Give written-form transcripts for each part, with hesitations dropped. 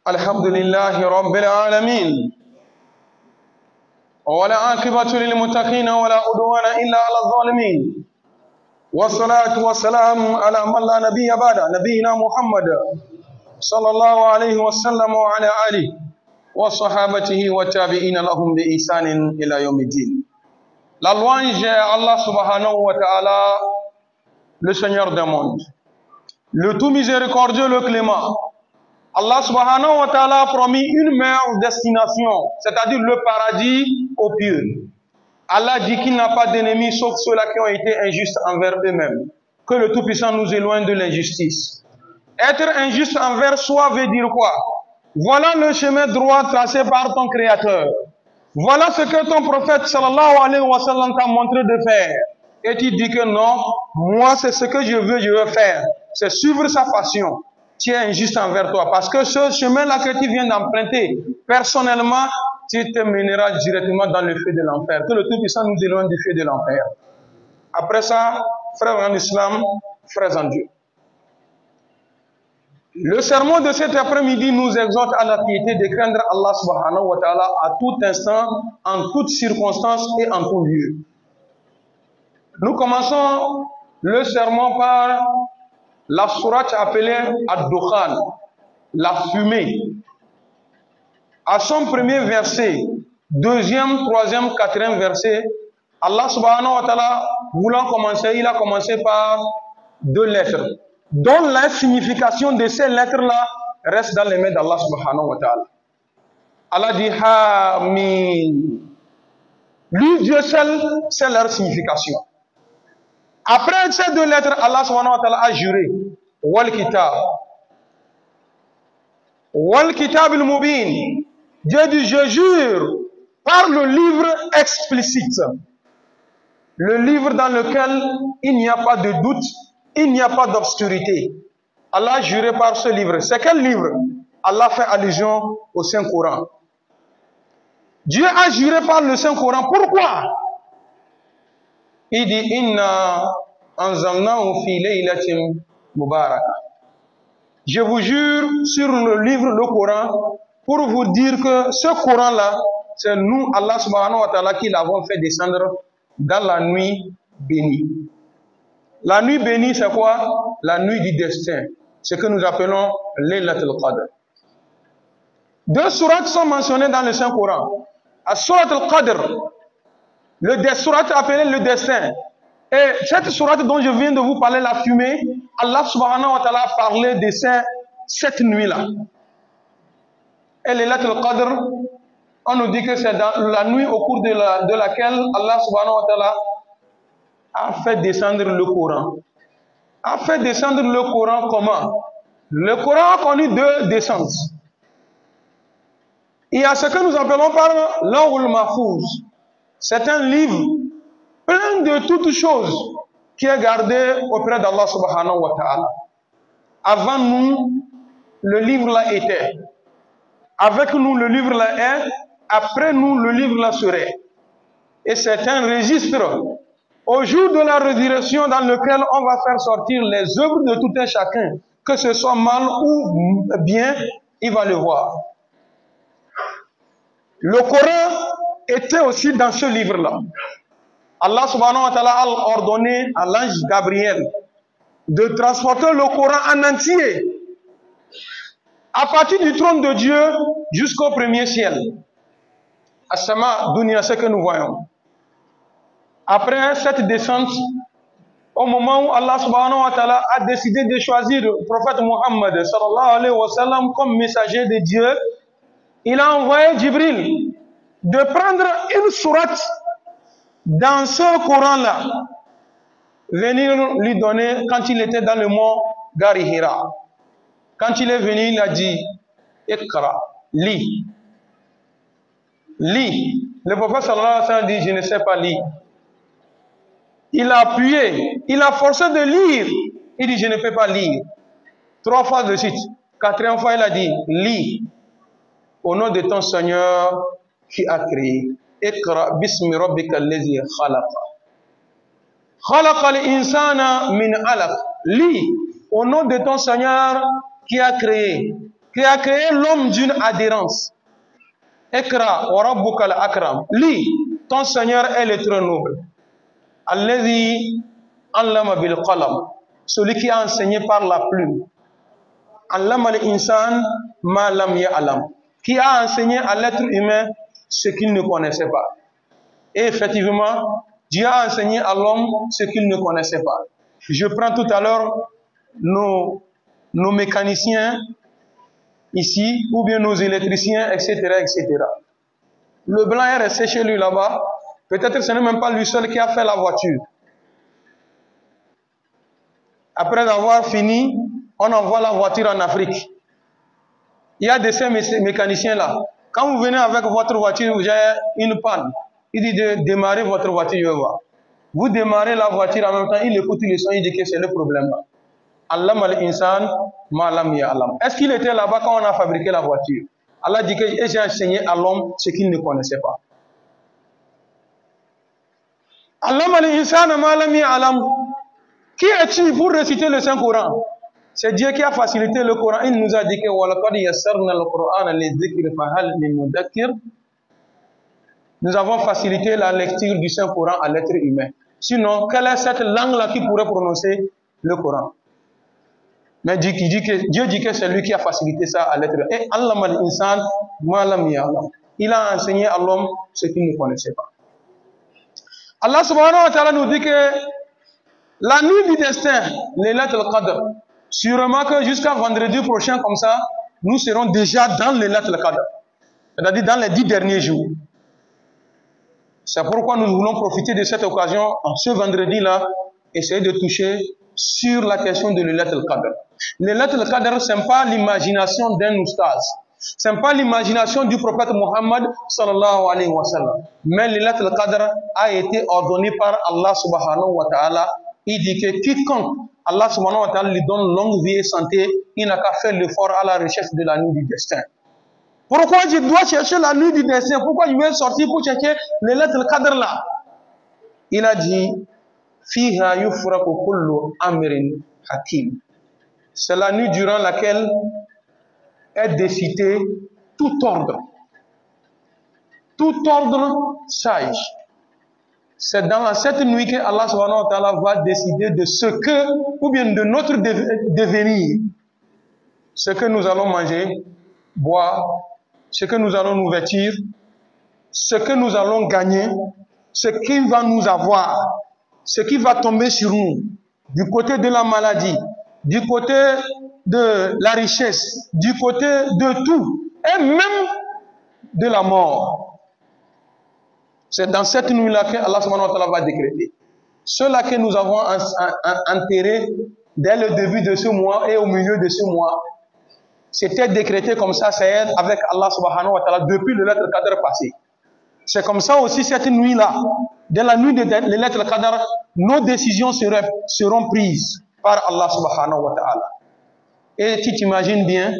الحمد لله رب العالمين ولا عاقبة للمتقين ولا عدوان إلا على الظالمين والصلاة والسلام على من لا نبي بعد نبينا محمد صلى الله عليه وسلم وعلى آله وصحابته والتابعين لهم بإحسان إلى يوم الدين. La louange est Allah subhanahu wa ta'ala, le Seigneur des mondes, le tout miséricordieux, le clément. Allah subhanahu wa ta'ala a promis une meilleure destination, c'est-à-dire le paradis aux pieux. Allah dit qu'il n'a pas d'ennemis sauf ceux-là qui ont été injustes envers eux-mêmes. Que le Tout-Puissant nous éloigne de l'injustice. Être injuste envers soi veut dire quoi? Voilà le chemin droit tracé par ton Créateur. Voilà ce que ton prophète sallallahu alayhi wa sallam t'a montré de faire. Et tu dis que non, moi c'est ce que je veux faire. C'est suivre sa passion. Tu es injuste envers toi. Parce que ce chemin-là que tu viens d'emprunter, personnellement, tu te mèneras directement dans le feu de l'enfer. Que le Tout-Puissant nous éloigne du feu de l'enfer. Après ça, frères en islam, frères en Dieu. Le sermon de cet après-midi nous exhorte à la piété de craindre Allah subhanahu wa ta'ala à tout instant, en toutes circonstances et en tout lieu. Nous commençons le sermon par la sourate appelée Ad-Dukhan, la fumée. À son premier verset, deuxième, troisième, quatrième verset, Allah subhanahu wa ta'ala, voulant commencer, il a commencé par deux lettres, dont la signification de ces lettres-là reste dans les mains d'Allah subhanahu wa ta'ala. Allah dit Hamim. Lui, Dieu seul, c'est leur signification. Après ces deux lettres, Allah subhanahu wa ta'ala a juré Wal Kitab. Wal Kitab al-Mubin. Dieu dit, je jure par le livre explicite. Le livre dans lequel il n'y a pas de doute, il n'y a pas d'obscurité. Allah a juré par ce livre. C'est quel livre? Allah fait allusion au Saint-Coran. Dieu a juré par le Saint-Coran. Pourquoi? Il dit, Inna anzalnahu fi laylatin mubarakah. Je vous jure sur le livre, le Coran, pour vous dire que ce Coran-là, c'est nous, Allah subhanahu wa ta'ala, qui l'avons fait descendre dans la nuit bénie. La nuit bénie, c'est quoi? La nuit du destin. Ce que nous appelons Laylatul Qadr. Deux sourates sont mentionnées dans le Saint-Coran. À Surat al-Qadr, le sourate appelé le destin. Et cette sourate dont je viens de vous parler, la fumée, Allah subhanahu wa ta'ala a parlé de cette nuit-là. Et Laylatul Qadr, on nous dit que c'est dans la nuit au cours de laquelle Allah subhanahu wa ta'ala a fait descendre le Coran. A fait descendre le Coran comment? Le Coran a connu deux descentes. Il y a ce que nous appelons par Lawhul Mahfouz. C'est un livre plein de toutes choses qui est gardé auprès d'Allah subhanahu wa ta'ala. Avant nous, le livre là était. Avec nous, le livre là est. Après nous, le livre là serait. Et c'est un registre au jour de la résurrection dans lequel on va faire sortir les œuvres de tout un chacun, que ce soit mal ou bien, il va le voir. Le Coran était aussi dans ce livre-là. Allah subhanahu wa ta'ala a ordonné à l'ange Gabriel de transporter le Coran en entier, à partir du trône de Dieu jusqu'au premier ciel. As-sama dunya, ce que nous voyons. Après cette descente, au moment où Allah subhanahu wa ta'ala a décidé de choisir le prophète Muhammad sallallahu alayhi wa sallam comme messager de Dieu, il a envoyé Jibril de prendre une sourate dans ce Coran-là, venir lui donner quand il était dans le mont Gari Hira. Quand il est venu, il a dit Iqra, lis. Lis. Le prophète sallallahu alayhi wa sallam dit, je ne sais pas lire. Il a appuyé, il a forcé de lire. Il dit, je ne peux pas lire. 3 fois de suite. 4e fois, il a dit, lis. Au nom de ton Seigneur qui a créé. Iqra bismi rabbika allazi khalaqa. Khalaqa al-insana min alaq. Lis. Au nom de ton Seigneur qui a créé. qui a créé l'homme d'une adhérence. Ikra wa rabbuka al-akram. Lis, ton Seigneur est le très noble. Alladhi allama bil qalam. Celui qui a enseigné par la plume. Allama al-insan ma lam ya'lam. Qui a enseigné à l'être humain ce qu'il ne connaissait pas. Et effectivement, Dieu a enseigné à l'homme ce qu'il ne connaissait pas. Je prends tout à l'heure nos mécaniciens ici, ou bien nos électriciens, etc., etc. Le blanc est resté chez lui là-bas. Peut-être que ce n'est même pas lui seul qui a fait la voiture. Après avoir fini, on envoie la voiture en Afrique. Il y a de ces mécaniciens-là. Quand vous venez avec votre voiture, vous avez une panne. Il dit de démarrer votre voiture, je vais voir. Vous démarrez la voiture en même temps, il écoute le son, il dit que c'est le problème là. Allama al-insan ma lam ya'lam. Est-ce qu'il était là-bas quand on a fabriqué la voiture? Allah dit que j'ai enseigné à l'homme ce qu'il ne connaissait pas. Allama al-insan ma lam ya'lam. Qui es-tu pour réciter le Saint-Coran? C'est Dieu qui a facilité le Coran. Il nous a dit que walaqad yassarna al-Qur'ana lidhikri fahal min mudakkir. Nous avons facilité la lecture du Saint-Coran à l'être humain. Sinon, quelle est cette langue-là qui pourrait prononcer le Coran? Mais Dieu dit que c'est lui qui a facilité ça à l'être humain. Et Allah al-insan ma lam ya'lam. Il a enseigné à l'homme ce qu'il ne connaissait pas. Allah subhanahu wa ta'ala nous dit que la nuit du destin, Laylatul Qadr, sûrement que jusqu'à vendredi prochain, comme ça, nous serons déjà dans Laylatul Qadr. C'est-à-dire dans les 10 derniers jours. C'est pourquoi nous voulons profiter de cette occasion, en ce vendredi-là, essayer de toucher sur la question de Laylatul Qadr. Laylatul Qadr, ce n'est pas l'imagination d'un oustaz. Ce n'est pas l'imagination du prophète Mohammed sallallahu alayhi wa sallam. Mais Laylatul Qadr a été ordonné par Allah subhanahu wa ta'ala. Il dit que quiconque Allah subhanahu wa ta'ala lui donne longue vie et santé, il n'a qu'à faire l'effort à la recherche de la nuit du destin. Pourquoi je dois chercher la nuit du destin? Pourquoi je vais sortir pour chercher les lettres Qadr là? Il a dit Fiha yufraku kullu amrin hakim. C'est la nuit durant laquelle est décidé tout ordre. Tout ordre sage. C'est dans cette nuit que Allah subhanahu wa ta'ala va décider de ce que, ou bien de notre devenir. Ce que nous allons manger, boire, ce que nous allons nous vêtir, ce que nous allons gagner, ce qui va nous avoir, ce qui va tomber sur nous, du côté de la maladie, du côté de la richesse, du côté de tout, et même de la mort. C'est dans cette nuit-là que Allah subhanahu wa ta'ala va décréter. Ceux-là que nous avons enterrés dès le début de ce mois et au milieu de ce mois, c'était décrété comme ça, c'est avec Allah subhanahu wa ta'ala depuis le lettre Qadr passé. C'est comme ça aussi cette nuit-là, dès la nuit de lettre Qadr, nos décisions seront prises par Allah subhanahu wa ta'ala. Et tu t'imagines bien,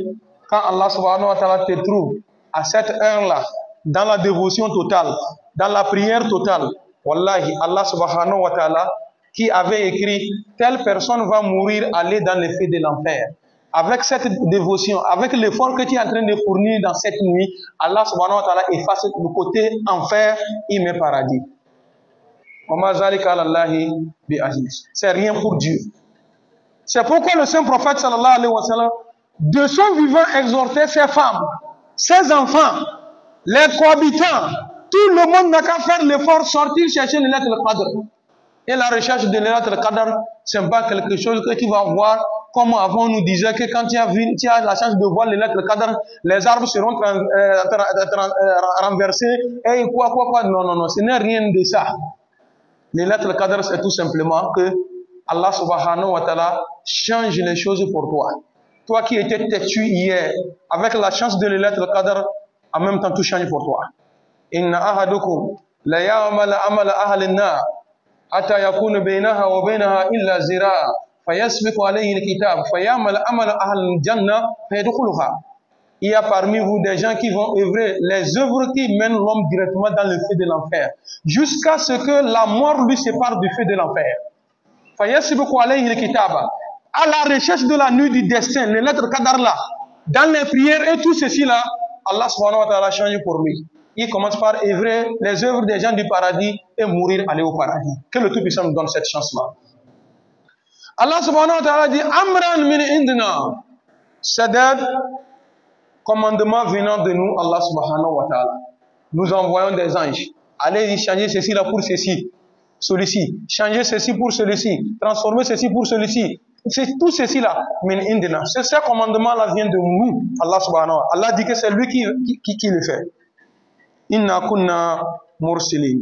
quand Allah subhanahu wa ta'ala te trouve à cette heure-là, dans la dévotion totale, dans la prière totale, wallahi, Allah subhanahu wa ta'ala, qui avait écrit, telle personne va mourir, aller dans les feux de l'enfer. Avec cette dévotion, avec l'effort que tu es en train de fournir dans cette nuit, Allah subhanahu wa ta'ala efface le côté enfer, il met paradis. C'est rien pour Dieu. C'est pourquoi le saint prophète sallallahu alayhi wa sallam, de son vivant, exhortait ses femmes, ses enfants, les cohabitants, tout le monde n'a qu'à faire l'effort, sortir, chercher les lettres Qadr. Et la recherche de lettres Qadr, ce n'est pas quelque chose que tu vas voir, comme avant on nous disait que quand tu as la chance de voir les lettres Qadr, les arbres seront renversés, et quoi. Non, ce n'est rien de ça. Les lettres Qadr, c'est tout simplement que Allah subhanahu wa ta'ala change les choses pour toi. Toi qui étais têtu hier, avec la chance de les lettres Qadr, en même temps tout change pour toi. Inna ahadukum la ya'mal amala ahli an-nar hatta yakuna bainaha wa bainaha illa zira' fayasbiqu alayhi al-kitab fayamal amala ahli al-janna fayadkhuluha. Il y a parmi vous des gens qui vont œuvrer les œuvres qui mènent l'homme directement dans le feu de l'enfer, jusqu'à ce que la mort lui sépare du feu de l'enfer. Fayasbiqu alayhi al-kitab. À la recherche de la nuit du destin, les lettres Qadr là, dans les prières et tout ceci là, Allah subhanahu wa ta'ala change pour lui. Il commence par œuvrer les œuvres des gens du paradis et mourir, aller au paradis. Que le Tout-Puissant nous donne cette chance-là. Allah subhanahu wa ta'ala dit Amran min indina. C'est un commandement venant de nous, Allah subhanahu wa ta'ala. Nous envoyons des anges. Allez changer ceci là pour ceci, celui-ci. Changer ceci pour celui-ci. Transformer ceci pour celui-ci. C'est tout ceci là. Min indina. Ce commandement là vient de nous, Allah subhanahu wa ta'ala. Allah dit que c'est lui qui le fait. Inna kunna mursilin.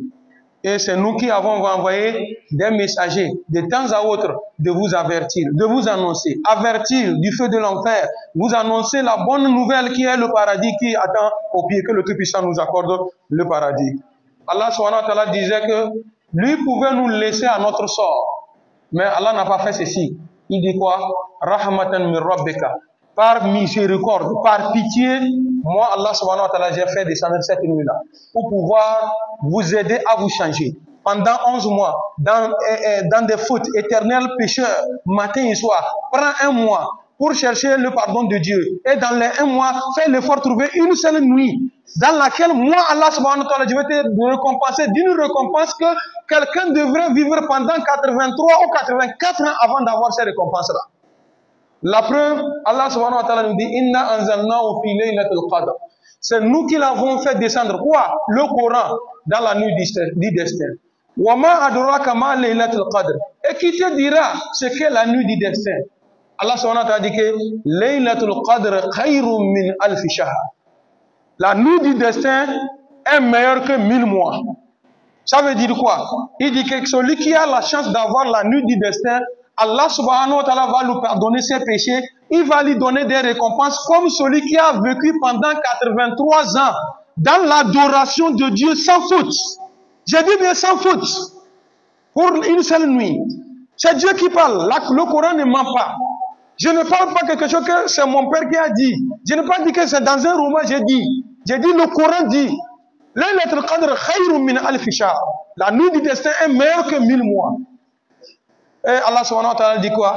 Et c'est nous qui avons envoyé des messagers de temps à autre de vous avertir, de vous annoncer, avertir du feu de l'enfer, vous annoncer la bonne nouvelle qui est le paradis qui attend au pied, que le Tout-Puissant nous accorde le paradis. Allah subhanahu wa ta'ala disait que lui pouvait nous laisser à notre sort, mais Allah n'a pas fait ceci. Il dit quoi? Rahmatan min rabbika. Par miséricorde, par pitié, moi, Allah subhanahu wa ta'ala, j'ai fait descendre cette nuit-là pour pouvoir vous aider à vous changer. Pendant 11 mois, dans des fautes éternelles pécheurs, matin et soir, prends un mois pour chercher le pardon de Dieu. Et dans les 1 mois, fais l'effort de trouver une seule nuit dans laquelle moi, Allah subhanahu wa ta'ala, je vais te récompenser d'une récompense que quelqu'un devrait vivre pendant 83 ou 84 ans avant d'avoir ces récompenses-là. La preuve, Allah subhanahu wa ta'ala nous dit Inna anzalnahu fi laylatil qadr. C'est nous qui l'avons fait descendre. Quoi? Le Coran dans la nuit du destin. Wa ma adraka ma laylatil qadr. Et qui te dira ce qu'est la nuit du destin? Allah subhanahu wa ta'ala dit que Laylatul qadr khayrun min alf shahr. La nuit du destin est meilleure que 1000 mois. Ça veut dire quoi? Il dit que celui qui a la chance d'avoir la nuit du destin, Allah subhanahu wa ta'ala va lui pardonner ses péchés. Il va lui donner des récompenses comme celui qui a vécu pendant 83 ans dans l'adoration de Dieu sans faute. J'ai dit bien sans faute. Pour une seule nuit. C'est Dieu qui parle. Le Coran ne ment pas. Je ne parle pas quelque chose que c'est mon père qui a dit. Je n'ai pas dit que c'est dans un roman, j'ai dit. J'ai dit le Coran dit. Laylatul qadr khayrun min alf shahr. La nuit du destin est meilleure que 1000 mois. Et Allah subhanahu wa ta'ala dit quoi?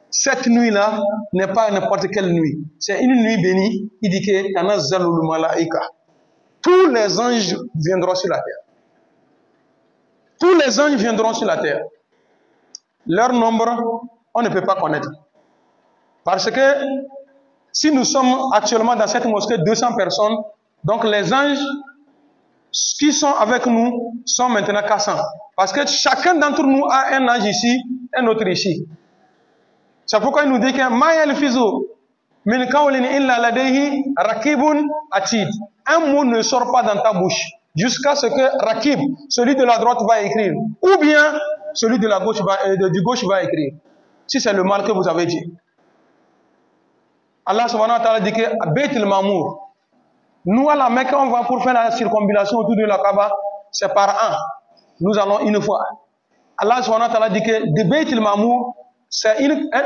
Cette nuit-là n'est pas n'importe quelle nuit. C'est une nuit bénie. Il dit que tanazzalul malaika. Tous les anges viendront sur la terre. Tous les anges viendront sur la terre. Leur nombre, on ne peut pas connaître. Parce que si nous sommes actuellement dans cette mosquée 200 personnes, donc les anges qui sont avec nous sont maintenant 400. Parce que chacun d'entre nous a un ange ici, un autre ici. C'est pourquoi il nous dit que ma yalfizu min qawlin illa ladayhi raqibun atid. Un mot ne sort pas dans ta bouche jusqu'à ce que Raqib, celui de la droite, va écrire, ou bien celui de la gauche du gauche va écrire. Si c'est le mal que vous avez dit. Allah subhanahu wa ta'ala dit que Beit al-Mamour. Nous à la Mecque, on va pour faire la circumambulation autour de la Kaaba, c'est par an. Nous allons une fois. Allah subhanahu wa ta'ala dit que de Beit al-Mamour, c'est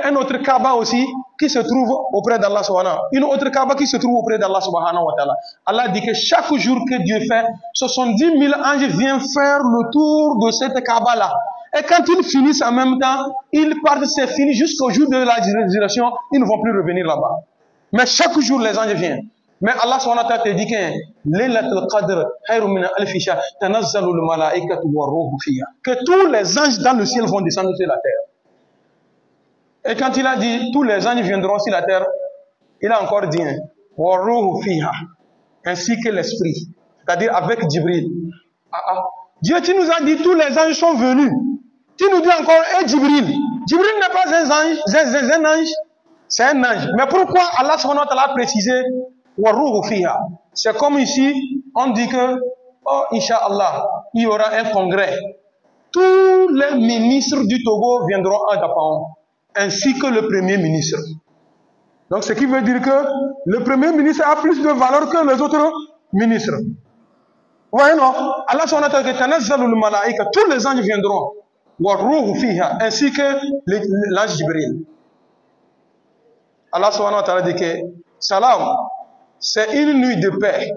un autre Kaaba aussi qui se trouve auprès d'Allah subhanahu wa ta'ala. Une autre Kaaba qui se trouve auprès d'Allah subhanahu wa ta'ala. Allah dit que chaque jour que Dieu fait, 70 000 anges viennent faire le tour de cette Kaaba-là. Et quand ils finissent en même temps, ils partent, c'est fini jusqu'au jour de la résurrection, ils ne vont plus revenir là-bas. Mais chaque jour, les anges viennent. Mais Allah subhanahu wa ta'ala te dit que Laylatul qadr khayrun min alf shahr tanazzalul malaikatu war-ruhu fiha. Que tous les anges dans le ciel vont descendre sur la terre. Et quand il a dit tous les anges viendront sur la terre, il a encore dit war-ruhu fiha, ainsi que l'esprit, c'est-à-dire avec Jibril. Dieu, tu nous as dit tous les anges sont venus. Tu nous dis encore Jibril. Jibril n'est pas un ange, c'est un ange. Mais pourquoi Allah subhanahu wa ta'ala a précisé war-ruhu fiha? C'est comme ici, on dit que, oh, Inch'Allah, il y aura un congrès. Tous les ministres du Togo viendront à Dapaon, ainsi que le premier ministre. Donc, ce qui veut dire que le premier ministre a plus de valeur que les autres ministres. Vous voyez, non? Allah subhanahu wa ta'ala, tanazzalul malaika, tous les anges viendront, war-ruhu fiha, ainsi que l'ange Jibril. Allah subhanahu wa ta'ala dit que salam, c'est une nuit de paix.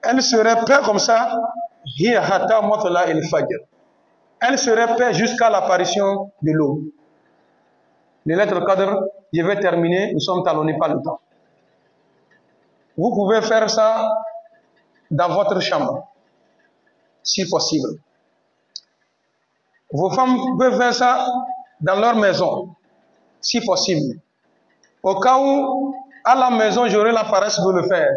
Elle serait paix comme ça, elle serait paix jusqu'à l'apparition de l'eau. Les lettres cadre, je vais terminer, nous sommes talonnés par le temps. Vous pouvez faire ça dans votre chambre, si possible. Vos femmes peuvent faire ça dans leur maison, si possible. Au cas où, à la maison, j'aurai la paresse de le faire,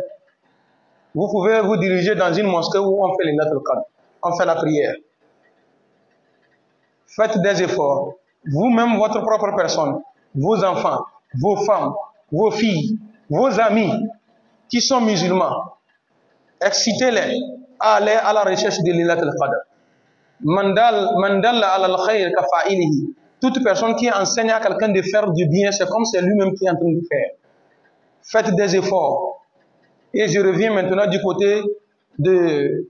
vous pouvez vous diriger dans une mosquée où on fait les lettres qadr, on fait la prière. Faites des efforts. Vous-même, votre propre personne, vos enfants, vos femmes, vos filles, vos amis qui sont musulmans, excitez-les à aller à la recherche de l'Ilat al-Qadr. Mandal al-khayr kafa'ilihi. Toute personne qui enseigne à quelqu'un de faire du bien, c'est comme c'est lui-même qui est en train de faire. Faites des efforts. Et je reviens maintenant du côté de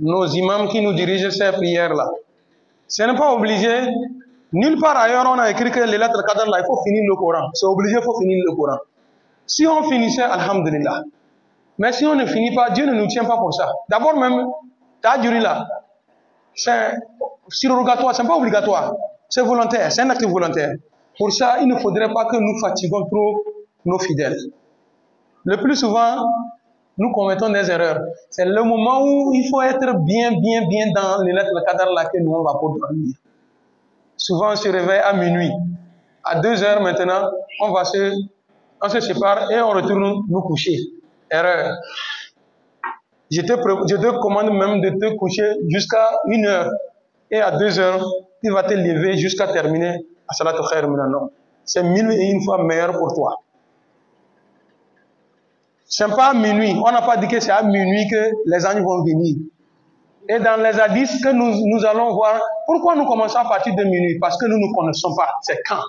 nos imams qui nous dirigent ces prières-là. Ce n'est pas obligé. Nulle part ailleurs, on a écrit que les lettres qadr là, il faut finir le Coran. C'est obligé, il faut finir le Coran. Si on finissait, alhamdulillah. Mais si on ne finit pas, Dieu ne nous tient pas pour ça. D'abord même, Tajuri là, c'est surrogatoire, ce n'est pas obligatoire. C'est volontaire, c'est un acte volontaire. Pour ça, il ne faudrait pas que nous fatiguons trop nos fidèles. Le plus souvent, nous commettons des erreurs. C'est le moment où il faut être bien dans les lettres qadr là que nous on va pour dormir. Souvent, on se réveille à minuit. À 2 heures maintenant, on se sépare et on retourne nous coucher. Erreur. Je te commande même de te coucher jusqu'à 1 heure. Et à 2 heures, tu vas te lever jusqu'à terminer à Salatul Khair Minan. C'est 1001 fois meilleur pour toi. Ce n'est pas à minuit. On n'a pas dit que c'est à minuit que les anges vont venir. Et dans les hadiths que nous allons voir, pourquoi nous commençons à partir de minuit? Parce que nous ne connaissons pas. C'est quand.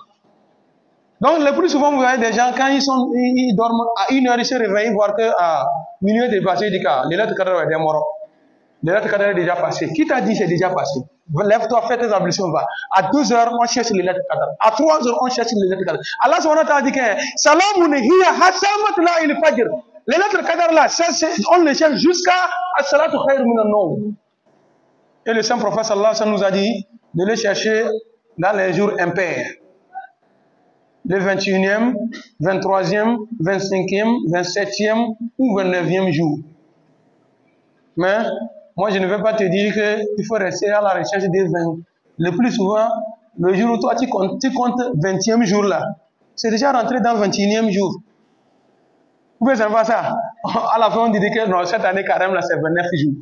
Donc, le plus souvent, vous voyez des gens, quand ils dorment à 1 heure, ils se réveillent, voir qu'à minuit est passé, ils disent que les lettres qadr est mort. Les lettres qadr est déjà passé. Qui t'a dit c'est déjà passé? Lève-toi, fais tes ablutions, va. À 2 heures, on cherche les lettres qadr. À 3 heures, on cherche les lettres qadr. Allah subhanahu wa ta'ala dit que Salamun hiya hasamat la il fajr. Les lettres qadr là, on les cherche jusqu'à Salatul Khair Minan. Et le saint prophète sallallahu alayhi wa sallam nous a dit de les chercher dans les jours impairs. Le 21e, 23e, 25e, 27e ou 29e jour. Mais moi, je ne vais pas te dire qu'il faut rester à la recherche des 20. Le plus souvent, le jour où toi tu comptes 20e jour là, c'est déjà rentré dans 21e jour. Vous pouvez savoir ça. À la fin, on dit que non, cette année, carême là, c'est 29 jours.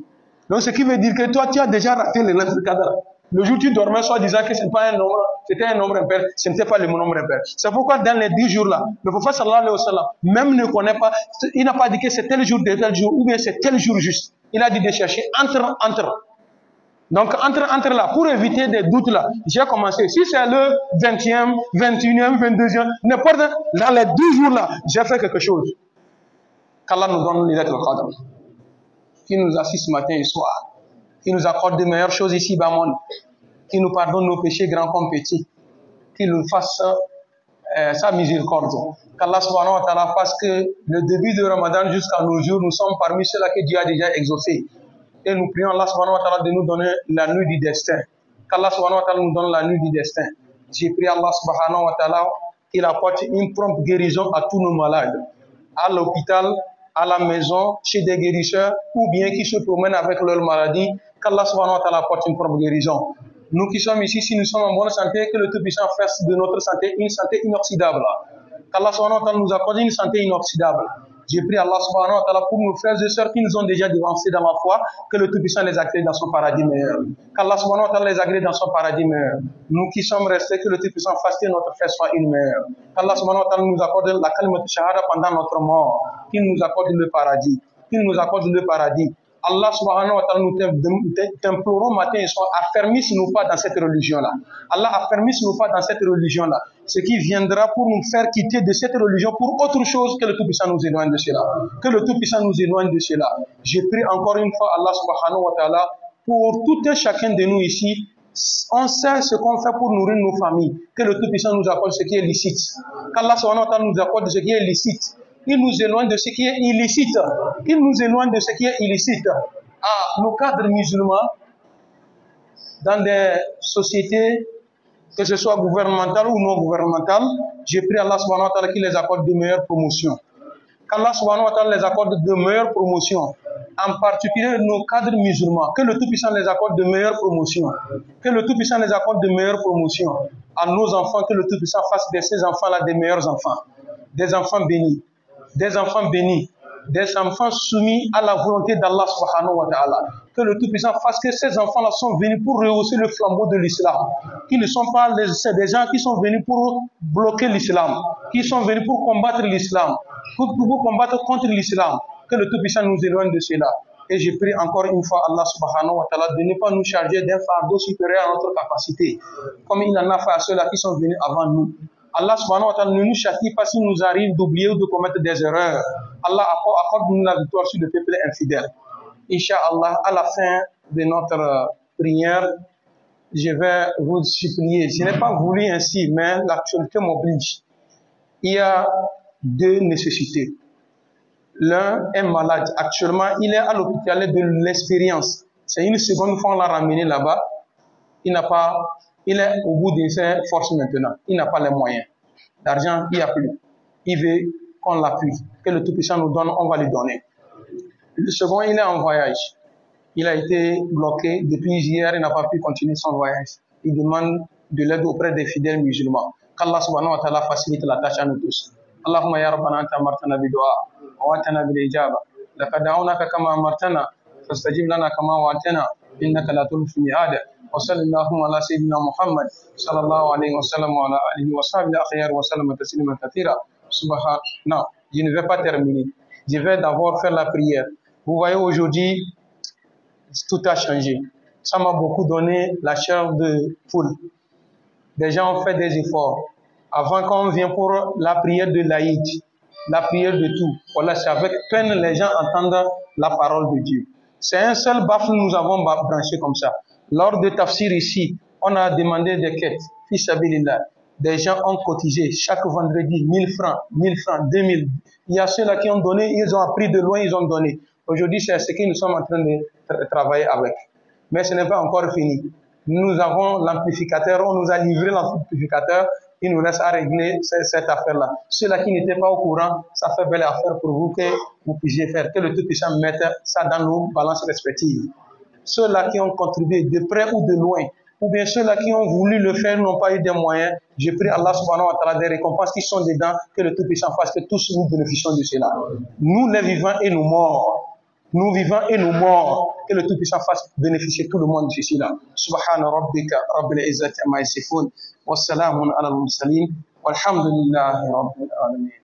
Donc, ce qui veut dire que toi, tu as déjà raté les lettres qadr. Le jour où tu dormais, soit disant que ce n'était pas un nombre, c'était un nombre impair, ce n'était pas le nombre impair. C'est pourquoi dans les 10 jours là, le prophète sallallahu alayhi wa sallam, même ne connaît pas, il n'a pas dit que c'est tel jour de tel jour, ou bien c'est tel jour juste. Il a dit de chercher entre. Donc, entre là, pour éviter des doutes là, j'ai commencé. Si c'est le 20e, 21e, 22e, n'importe, dans les 10 jours là, j'ai fait quelque chose. Qu'Allah nous donne les lettres qadr, qui nous assiste matin et soir, qui nous accorde de meilleures choses ici bas monde, qui nous pardonne nos péchés grands comme petits, qui nous fasse sa miséricorde. Qu'Allah subhanahu wa ta'ala fasse que le début de Ramadan jusqu'à nos jours, nous sommes parmi ceux-là que Dieu a déjà exaucés. Et nous prions Allah subhanahu wa ta'ala de nous donner la nuit du destin. Qu'Allah subhanahu wa ta'ala nous donne la nuit du destin. J'ai prié Allah subhanahu wa ta'ala qu'il apporte une prompte guérison à tous nos malades, à l'hôpital, à la maison, chez des guérisseurs, ou bien qui se promènent avec leur maladie, qu'Allah subhanahu wa ta'ala apporte une propre guérison. Nous qui sommes ici, si nous sommes en bonne santé, que le Tout-Puissant fasse de notre santé une santé inoxydable. Qu'Allah subhanahu wa ta'ala nous accorde une santé inoxydable. J'ai prié Allah subhanahu wa ta'ala pour nos frères et sœurs qui nous ont déjà devancés dans la foi, que le Tout-Puissant les agrée dans son paradis meilleur. Qu'Allah subhanahu wa ta'ala les agrée dans son paradis meilleur. Nous qui sommes restés, que le Tout-Puissant fasse que notre frère soit une meilleure. Qu'Allah subhanahu wa ta'ala nous accorde la kalimat shahada pendant notre mort. Qu'il nous accorde le paradis. Qu'il nous accorde le paradis. Allah subhanahu wa ta'ala, nous t'implorons matin et soir, affermisse-nous pas dans cette religion-là. Allah, affermisse-nous pas dans cette religion-là. Ce qui viendra pour nous faire quitter de cette religion pour autre chose, que le Tout-Puissant nous éloigne de cela. Que le Tout-Puissant nous éloigne de cela. Je prie encore une fois Allah subhanahu wa ta'ala pour tout un chacun de nous ici. On sait ce qu'on fait pour nourrir nos familles. Que le Tout-Puissant nous accorde ce qui est licite. Qu'Allah subhanahu wa ta'ala nous accorde ce qui est licite. Il nous éloigne de ce qui est illicite. Il nous éloigne de ce qui est illicite. À nos cadres musulmans, dans des sociétés, que ce soit gouvernementales ou non gouvernementales, j'ai pris Allah subhanahu wa ta'ala qui les accorde de meilleures promotions. qu'Allah subhanahu wa ta'ala les accorde de meilleures promotions, en particulier nos cadres musulmans, que le Tout-Puissant les accorde de meilleures promotions, que le Tout-Puissant les accorde de meilleures promotions à nos enfants, que le Tout-Puissant fasse de ces enfants-là des meilleurs enfants, des enfants bénis, des enfants bénis, des enfants soumis à la volonté d'Allah subhanahu wa ta'ala. Que le Tout-Puissant fasse que ces enfants-là sont venus pour rehausser le flambeau de l'islam, qui ne sont pas des gens qui sont venus pour bloquer l'islam, qui sont venus pour combattre l'islam, pour combattre contre l'islam. Que le Tout-Puissant nous éloigne de cela. Et je prie encore une fois Allah subhanahu wa ta'ala de ne pas nous charger d'un fardeau supérieur à notre capacité, comme il en a fait à ceux-là qui sont venus avant nous. Allah subhanahu wa ta'ala ne nous châtie pas si nous arrive d'oublier ou de commettre des erreurs. Allah accorde-nous la victoire sur le peuple infidèle. Inch'Allah, à la fin de notre prière, je vais vous supplier. Je n'ai pas voulu ainsi, mais l'actualité m'oblige. Il y a deux nécessités. L'un est malade. Actuellement, il est à l'hôpital de l'expérience. C'est une seconde fois qu'on l'a ramené là-bas. Il est au bout de ses forces maintenant. Il n'a pas les moyens. L'argent, il n'y a plus. Il veut qu'on l'appuie. Que le Tout-Puissant nous donne, on va lui donner. Le second, il est en voyage. Il a été bloqué depuis hier, il n'a pas pu continuer son voyage. Il demande de l'aide auprès des fidèles musulmans. Qu'Allah subhanahu wa ta'ala facilite la tâche à nous tous. Allahumma ya rabbana anta amartana bidu'a wa atana bil ijaba. Laqad da'awnaka kama amartana fastajib lana kama wa'atana innaka la tukhlifu al-mi'ad. Wa sallallahu ala sayyidina Muhammad sallallahu alayhi wa sallam wa ala alihi wa sahbihi akhyar wa sallam tasliman kathira. Non, je ne vais pas terminer. Je vais d'abord faire la prière. Vous voyez, aujourd'hui, tout a changé. Ça m'a beaucoup donné la chair de poule. Des gens ont fait des efforts. Avant, quand on vient pour la prière de l'Aïd, la prière de tout, voilà, c'est avec peine les gens entendent la parole de Dieu. C'est un seul bafle que nous avons branché comme ça. Lors de tafsir ici, on a demandé des quêtes. Fils Abilillah. Des gens ont cotisé chaque vendredi 1000 francs, 1000 francs, 2000. Il y a ceux-là qui ont donné, ils ont appris de loin, ils ont donné. Aujourd'hui, c'est ce que nous sommes en train de travailler avec. Mais ce n'est pas encore fini. Nous avons l'amplificateur, on nous a livré l'amplificateur, il nous reste à régler cette affaire-là. Ceux-là qui n'étaient pas au courant, ça fait belle affaire pour vous que vous puissiez faire, que le Tout-Puissant mette ça dans nos balances respectives. Ceux-là qui ont contribué de près ou de loin, ou bien ceux-là qui ont voulu le faire n'ont pas eu des moyens, je prie Allah subhanahu wa ta'ala des récompenses qui sont dedans, que le Tout-Puissant fasse que tous nous bénéficions de cela. Nous les vivants et nous morts. Nous vivants et nous morts, que le Tout-Puissant fasse bénéficier tout le monde de ceci-là. Subhana rabbika rabbil izzati amma yasifun, wa salamun ala al-mursalin, walhamdulillahi rabbil alamin.